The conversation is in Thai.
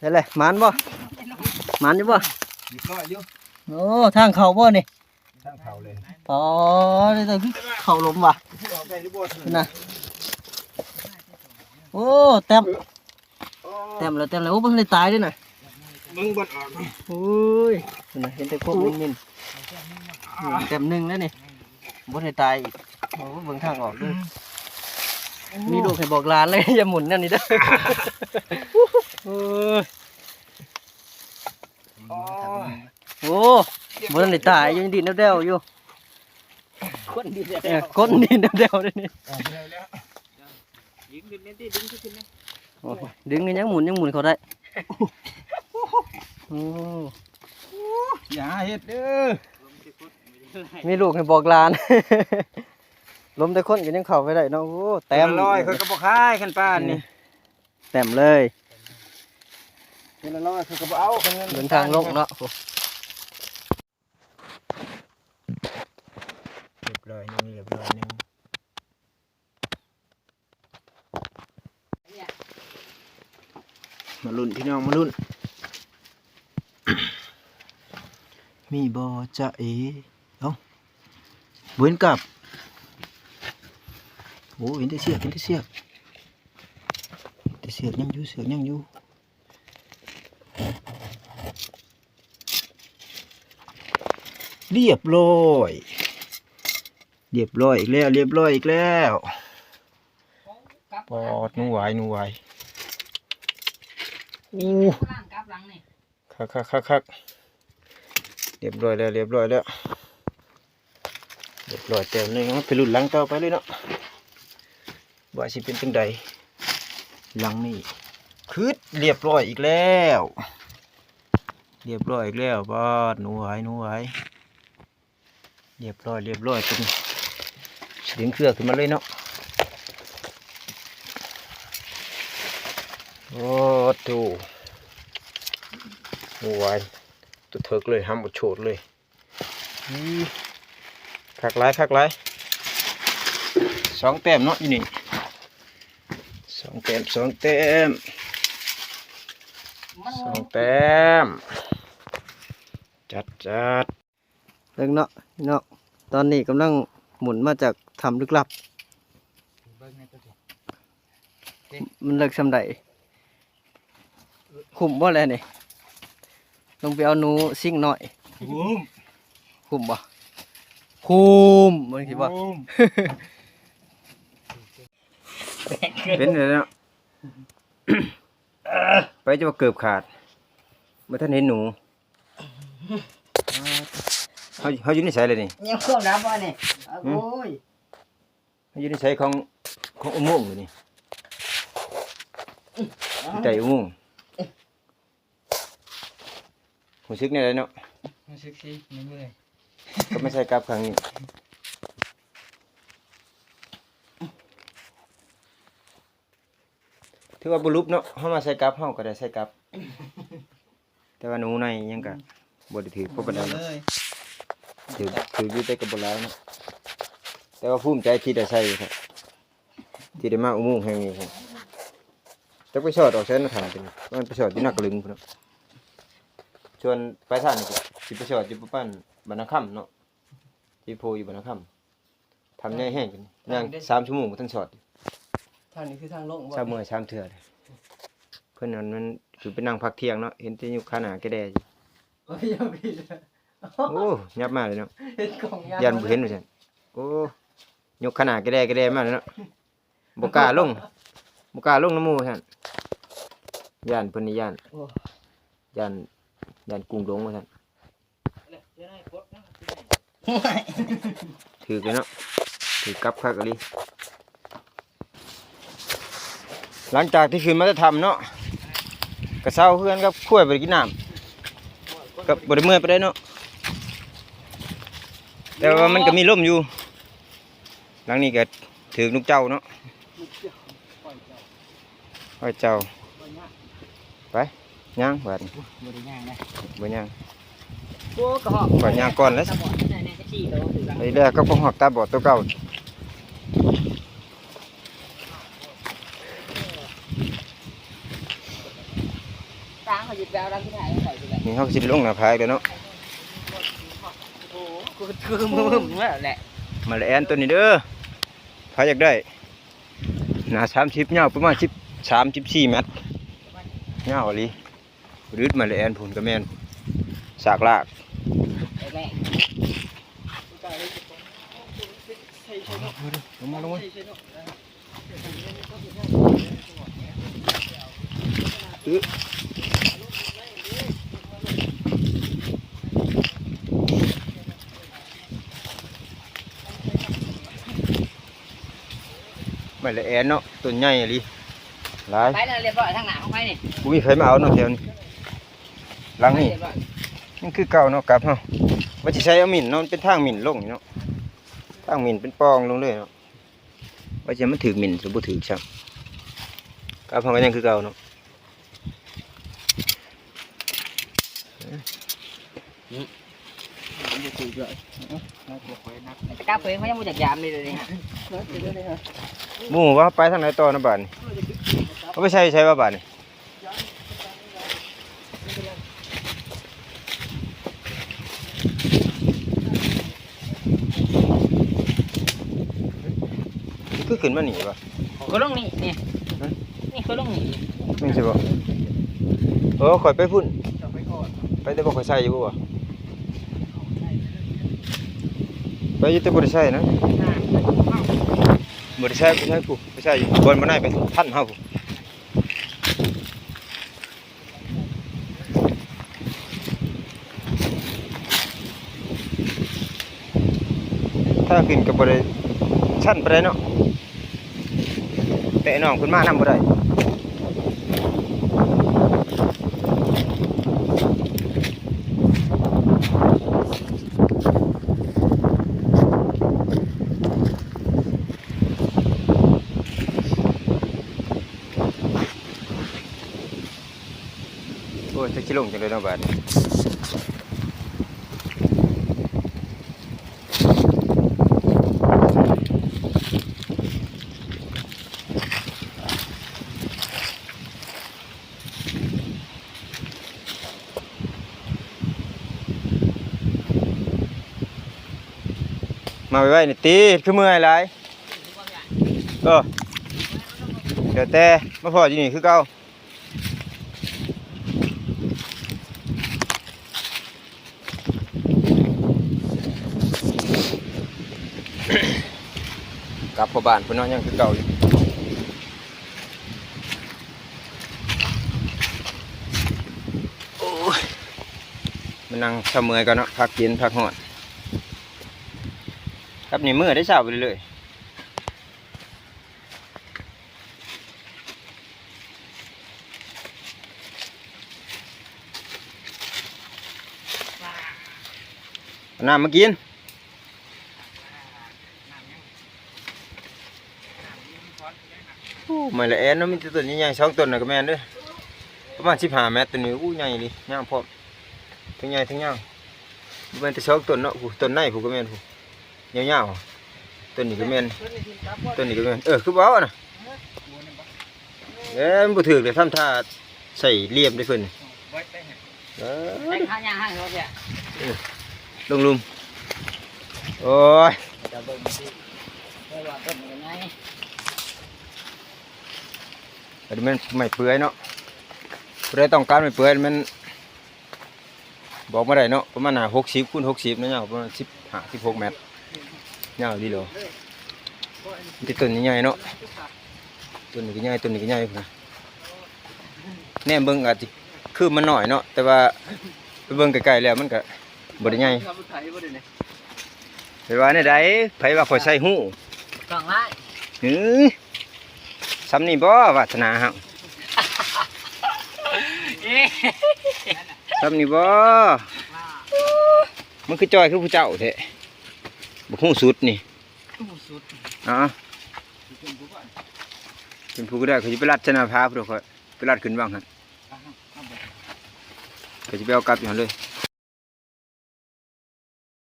ได้เลยหมันบ่หมันอยู่บ่ นิดหน่อยอยู่ โอ้ทางเขาบ่นี่ ทางเขาเลย อ๋อนี่ตัวคือเขาลมว่ะ ออกได้หรือบ่ นี่นะโอ้เต็มแล้วโอ้เพิ่งได้ตายด้วยน่ะ มึงบ่ออก โอ้ยนี่นะเห็นแต่พวกมินเต็มหนึ่งแล้วนี่บ่ได้ตายอีกโอ้เบิ่งทางออกด้วยมีลูกให้บอกหลานเลย อย่าหมุนนั่นนี่เด้อโอ้ยโอ้บ่ได้ตายยังดินเดวๆอยู่ คนดีเดียว ก้นดินเดวๆด้วยนี่ ยิงดึงนี่ดึงขึ้นนะ โอ้ยดึงยังหมุนเขาได้โอ้ อย่าเฮ็ดเด้อ มีลูกให้บอกหลาน ล้มแต่คนก็ยังเข้าไปได้เนาะโอ้แต้ม ร้อยเขาก็บ่คายคันป้านนี่ แต้มเลย เป็นร้อยเขาก็บ่เอาคันเงิน เดินทางลงเนาะ เรียบร้อยนึงมาลุ้นพี่น้องมาลุ้น มีบ่จะเอ๋เอ้าเว้นกับโอ้เห็นแต่เสียกยังอยู่เรียบร้อยอีกแล้วปอดหนูไหวอู้คักเรียบร้อยแล้วเต็มเลยงั้นไปลุ้นหลังต่อไปเลยเนาะว่าสิเป็นจังใดหลังนี่คืดเรียบร้อยอีกแล้วปอดหนูไหวเรียบร้อยเป็นเสียงเครือขึ้นมาเลยเนาะโอ้ดูหนูไหวตัวเถิกเลยห้ามบดโฉดเลยคักหลายสองแต้มเนาะอยู่นี่สองแต้มจัด เลิกเนาะตอนนี้กำลังหมุนมาจากถ้ำลึกลับมันเลิกสำใดขุมบ่แล้วนี่ลงไปเอาหนูซิ่งหน่อยขุมบ่ขุมมันคิดว่า เป็นเลยเนาะ ไปจะมาเกือบขาดเมื่อท่านเห็นหนูเขาอยู่ในสายเลยนี่ ยังควบน้ำบ่เนี่ยโอ้ย เขาอยู่ในสายของอุโมงค์เลยนี่ใจอุโมงค์ผมซึกในอะไรเนาะ ซึกซี่เมื่อย ก็ไม่ใช่กลับครั้งนี้ถือว่าบุรุษเนาะเขามาใส่กลับเขาก็ได้ใส่กลับ แต่ว่าหนูในยังกะบไดถือพวกบันไดเนาะถืออยู่แต่กับบนแล้วเนาะแต่ว่าภูมิใจที่ได้ใส่ครับที่ได้มาอุโมงค์แห่งนี้ครับจะไปสอดออกเส้นทางเป็นมันไปสอดที่นักลึงเนาะชวนไปท่านนี่ที่ไปสอดที่ปุ๊บปั้นบรรณาค่ำเนาะที่โพอยู่บรรณาค่ำทำง่ายแห้งกันย่าง3 ชั่วโมงท่านสอด ทางนี้คือทางลงบ่ 3 มื้อ3 เทื่อเลยเพิ่นนั้นมันคือไปนั่งพักเที่ยงเนาะเห็นแต่อยู่ข้างหน้าแกแดอยู่ โอ้ยอย่าผิด โอ้ยับมากเลยเนาะ เห็นกล่อง ยันบ่เห็นว่าซั่นโอ้ยกขนาดแกแดมากเลยเนาะบ่กล้าลงน้ำหมู่ซั่นย่านเพิ่นนี่ย่านกุ้งหลงว่าซั่นถือกันเนาะถือกลับคักอีหลีหลังจากที่ขึ้นมาจะทำเนาะกระเซ้าเพื่อนกับขั้วไปกินน้ำกับบริเมื่อยไปได้เนาะแต่ว่ามันก็มีลมอยู่หลังนี้ก็ถือลูกเจ้าเนาะปล่อยเจ้าไปย่างบัด บริย่างนะ บ่ย่าง โอ้กระหอบ ปล่อยย่างก่อนแล้ว ตาบอดที่ไหนเนี่ยจะชี้ตัวถือกัน ไอ้เด้อก็พงหอกตาบอดตัวเก่า ทางเขาหยุดแววรังที่ไหนใส่ไปเลย นี่เขาก็สิลงหน้าผาเด้อเนาะ โอ้คือมือมึงแหละ มาแลนตัวนี้เด้อใครอยากได้หนา30ยาวประมาณ13-14 เมตรยาวอีหลีรืดมาแลนพุ่นก็แม่นสากลาก แม่ ลงมาลงมาไม่ละแอนเนาะต้นใหญ่อีหลีหลาย ไปนั่นเรียบร้อยทางหน้าของไปนี่ บ่มีไผมาเอาเนาะแถวนี้หลังนี้ เรียบร้อย มันคือเก่าเนาะกลับเฮาว่าสิใช้เอาหมิ่นเนาะมันเป็นทางหมิ่นลงนี่เนาะทางหมิ่นเป็นปองลงเลยเนาะว่าจะมันถึกหมิ่นหรือบ่ถึกซ้ํกลับเฮาก็ยังคือเก่าเนาะ กล้าเผยเขายังไม่จักยามเลยเลยฮะ หมู่ว่าไปทางไหนต่อนะบาดนี้เอาไปใช้ว่าบาดนี้คือขึ้นมาหนีป่ะ เขาลงนี่นี่นี่เขาลงนี่ ไม่ใช่ป่ะข่อยไปพุ่นไปแต่บ่ข่อยใส่อยู่บ่วะไปอยู่แต่บ่ได้ใส่นะบ่ได้ใส่บ่ใส่ผู้ไปใส่อยู่บนบ่ได้ไปทันเฮาผู้ถ้าขึ้นก็บ่ได้ชั้นไปได้เนาะแต่น้องขึ้นมานำบ่ได้โอ้ยจะสิลงจังเลยเนาะบาดนี้มาไว้นี่ตีคือเมื่อยหลายเดี๋ยวแต่มาพออยู่นี่คือเก่ากลับเข้าบ้านเพิ่นเนาะยังคือเก่าอยู่โอ้ยมานั่งเช้าเมื่อยก่อนเนาะพักกินพักหอดครับนี่มื้อได้เช้าไปเลยเอาน้ำมากินไม่ละแอนเนาะมีแต่ต้นใหญ่ๆ2ต้นน่ะก็แม่นเด้อประมาณ15 เมตรตัวนี้อู้ใหญ่ดิยาวพร้อมทั้งใหญ่ทั้งยาวบ่แม่นแต่2ต้นเนาะผู้ต้นในผู้ก็แม่นผู้ยาวๆต้นนี้ก็แม่นต้นนี้ก็แม่นคือเว้าน่ะมันบ่ถูกเลยทำท่าใส่เหลี่ยมได้เพิ่นเออ แต่งข้างย่างห้างเขาเนี่ย ลงลุมโอ้ย จะเบิ่งสิว่าเป็นยังไง อันนี้มันไม่เปื่อยเนาะผู้ใดต้องการไม่เปื่อยมันบอกมาได้เนาะประมาณ60 คูณ 60นะยาวประมาณ15-16 เมตรยาวดีเหรอมันจะต้นใหญ่ๆเนาะต้นนี้ก็ใหญ่ต้นนี้ก็ใหญ่พุ่นนะแน่เบิ่งอาจจะคือมันน้อยเนาะแต่ว่าไปเบิ่งใกล้ๆแล้วมันก็บ่ได้ใหญ่ไปว่าในใดไผว่าข่อยใส่หู้ กล่องไล่ ซ้ำนี่บ่วาสนาเฮาซ้ำนี่บ่มันคือจอยคือผู้เจ้าแท้บ่ฮู้สุดนี่อ๋อเป็นผู้ก็ได้เขาสิไปรัดชนะพาพุ่นข่อยไปรัดขึ้นบ้างหั่นเขาสิไปเอากลับอยู่หั่นเลย